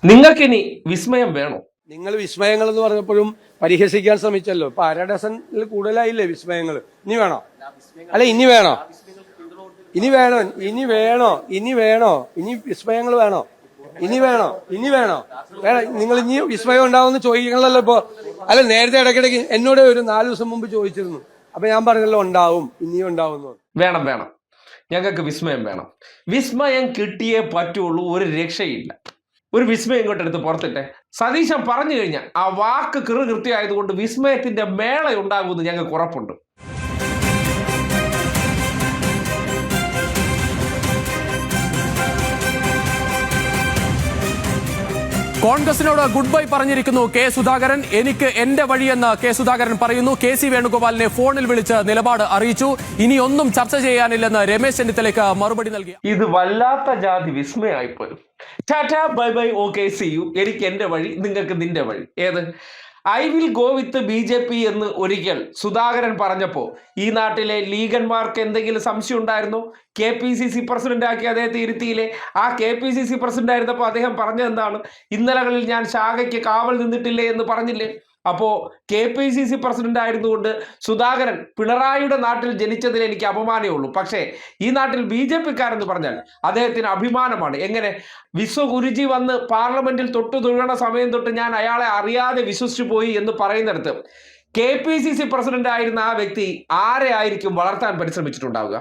നിങ്ങൾക്കിനി വിസ്മയം വേണോ? നിങ്ങൾ വിസ്മയങ്ങൾ എന്ന് പറഞ്ഞപ്പോഴും പരിഹസിക്കാൻ ശ്രമിച്ചല്ലോ. ഇപ്പൊ അര ഡസനിൽ കൂടുതലായില്ലേ വിസ്മയങ്ങൾ? ഇനി വേണോ? അല്ല ഇനി വേണോ? ഇനി വേണോ? ഇനി വേണോ? ഇനി വേണോ? ഇനി വിസ്മയങ്ങൾ വേണോ? ഇനി വേണോ? ഇനി വേണോ? വേണം. നിങ്ങൾ ഇനി വിസ്മയം ഉണ്ടാവുമെന്ന് ചോദിക്കണല്ലോ ഇപ്പൊ. അല്ല, നേരത്തെ ഇടയ്ക്കിടയ്ക്ക് എന്നോട് ഒരു 4 ദിവസം മുമ്പ് ചോദിച്ചിരുന്നു. അപ്പൊ ഞാൻ പറഞ്ഞല്ലോ ഉണ്ടാവും, ഇനിയും ഉണ്ടാവും. വേണം വേണം, ഞങ്ങൾക്ക് വിസ്മയം വേണം. വിസ്മയം കിട്ടിയേ പറ്റുള്ളൂ, ഒരു രക്ഷയില്ല. ഒരു വിസ്മയം ഇങ്ങോട്ട് എടുത്ത് പുറത്തിട്ടെ. സതീശൻ പറഞ്ഞു കഴിഞ്ഞാൽ ആ വാക്ക് കൃത്യമായതുകൊണ്ട് വിസ്മയത്തിന്റെ മേള ഉണ്ടാകുമെന്ന് ഞങ്ങൾക്ക് ഉറപ്പുണ്ട്. കോൺഗ്രസിനോട് ഗുഡ് ബൈ പറഞ്ഞിരിക്കുന്നു കെ സുധാകരൻ. എനിക്ക് എന്റെ വഴിയെന്ന് കെ സുധാകരൻ പറയുന്നു. കെ സി വേണുഗോപാലിനെ ഫോണിൽ വിളിച്ച് നിലപാട് അറിയിച്ചു. ഇനി ഒന്നും ചർച്ച ചെയ്യാനില്ലെന്ന് രമേശ് ചെന്നിത്തലയ്ക്ക് മറുപടി നൽകി. ഇത് വല്ലാത്ത ജാതി വിസ്മയമായിപ്പോയി. Tata bye bye, okay see you. എനിക്ക് എന്റെ വഴി, നിങ്ങൾക്ക് നിന്റെ വഴി. ഏത് I will go with BJP എന്ന് ഒരിക്കൽ സുധാകരൻ പറഞ്ഞപ്പോൾ ഈ നാട്ടിലെ ലീഗന്മാർക്ക് എന്തെങ്കിലും സംശയം ഉണ്ടായിരുന്നു? KPCC പ്രസിഡന്റ് ആക്കി അദ്ദേഹത്തെ ഇരുത്തിയില്ലേ? ആ KPCC പ്രസിഡന്റ് ആയിരുന്നപ്പോൾ അദ്ദേഹം പറഞ്ഞത് എന്താണ്? ഇന്നലകളിൽ ഞാൻ ശാഖയ്ക്ക് കാവൽ നിന്നിട്ടില്ലേ എന്ന് പറഞ്ഞില്ലേ? അപ്പോൾ KPCC പ്രസിഡന്റ് ആയിരുന്നുകൊണ്ട് സുധാകരൻ പിണറായിയുടെ നാട്ടിൽ ജനിച്ചതിൽ എനിക്ക് അപമാനമേ ഉള്ളൂ. പക്ഷേ ഈ നാട്ടിൽ BJPക്കാരെന്ന് പറഞ്ഞാൽ അദ്ദേഹത്തിന് അഭിമാനമാണ്. എങ്ങനെ? വിശ്വഗുരുജി വന്ന് പാർലമെന്റിൽ തൊഴുകണ സമയം തൊട്ട് ഞാൻ അയാളെ അറിയാതെ വിശ്വസിച്ചു പോയി എന്ന് പറയുന്നിടത്ത് KPCC പ്രസിഡന്റ് ആയിരുന്ന ആ വ്യക്തി ആരെ ആയിരിക്കും വളർത്താൻ പരിശ്രമിച്ചിട്ടുണ്ടാവുക?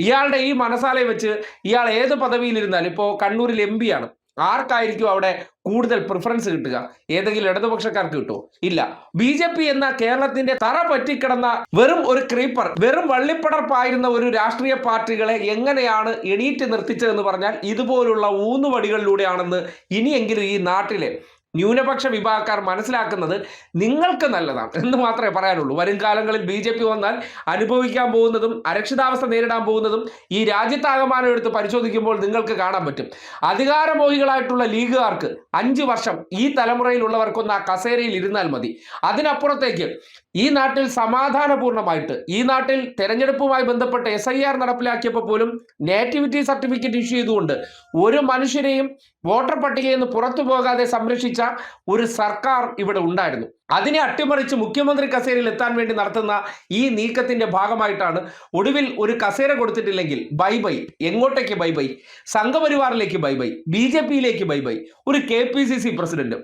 ഇയാളുടെ ഈ മനസാലയെ വെച്ച് ഇയാൾ ഏത് പദവിയിലിരുന്നാലും, ഇപ്പോൾ കണ്ണൂരിൽ MP ആണ്, ആർക്കായിരിക്കും അവിടെ കൂടുതൽ പ്രിഫറൻസ് കിട്ടുക? ഏതെങ്കിലും ഇടതുപക്ഷക്കാർക്ക് കിട്ടുമോ? ഇല്ല. BJP എന്ന കേരളത്തിന്റെ തറ പറ്റിക്കിടന്ന വെറും ഒരു ക്രീപ്പർ, വെറും വള്ളിപ്പടർപ്പായിരുന്ന ഒരു രാഷ്ട്രീയ പാർട്ടികളെ എങ്ങനെയാണ് എണീറ്റ് നിർത്തിച്ചതെന്ന് പറഞ്ഞാൽ ഇതുപോലുള്ള ഊന്നുവടികളിലൂടെയാണെന്ന് ഇനിയെങ്കിലും ഈ നാട്ടിലെ ന്യൂനപക്ഷ വിഭാഗക്കാർ മനസ്സിലാക്കുന്നത് നിങ്ങൾക്ക് നല്ലതാണ് എന്ന് മാത്രമേ പറയാനുള്ളൂ. വരും കാലങ്ങളിൽ BJP വന്നാൽ അനുഭവിക്കാൻ പോകുന്നതും അരക്ഷിതാവസ്ഥ നേരിടാൻ പോകുന്നതും ഈ രാജ്യത്താകമാനം എടുത്ത് പരിശോധിക്കുമ്പോൾ നിങ്ങൾക്ക് കാണാൻ പറ്റും. അധികാരമോഹികളായിട്ടുള്ള ലീഗുകാർക്ക് 5 വർഷം ഈ തലമുറയിലുള്ളവർക്കൊന്ന് ആ കസേരയിൽ ഇരുന്നാൽ മതി. അതിനപ്പുറത്തേക്ക് ഈ നാട്ടിൽ സമാധാനപൂർണ്ണമായിട്ട്, ഈ നാട്ടിൽ തെരഞ്ഞെടുപ്പുമായി ബന്ധപ്പെട്ട് SIR നടപ്പിലാക്കിയപ്പോൾ പോലും നേറ്റിവിറ്റി സർട്ടിഫിക്കറ്റ് ഇഷ്യൂ ചെയ്തുകൊണ്ട് ഒരു മനുഷ്യരെയും വോട്ടർ പട്ടികയിൽ നിന്ന് പുറത്തു പോകാതെ സംരക്ഷിച്ച ഒരു സർക്കാർ ഇവിടെ ഉണ്ടായിരുന്നു. അതിനെ അട്ടിമറിച്ച് മുഖ്യമന്ത്രി കസേരയിൽ എത്താൻ വേണ്ടി നടത്തുന്ന ഈ നീക്കത്തിന്റെ ഭാഗമായിട്ടാണ് ഒടുവിൽ ഒരു കസേര കൊടുത്തിട്ടില്ലെങ്കിൽ ബൈ ബൈ. എങ്ങോട്ടേക്ക് ബൈ ബൈ? സംഘപരിവാറിലേക്ക് ബൈ ബൈ, BJPയിലേക്ക് ബൈ ബൈ, ഒരു KPCC പ്രസിഡന്റ്.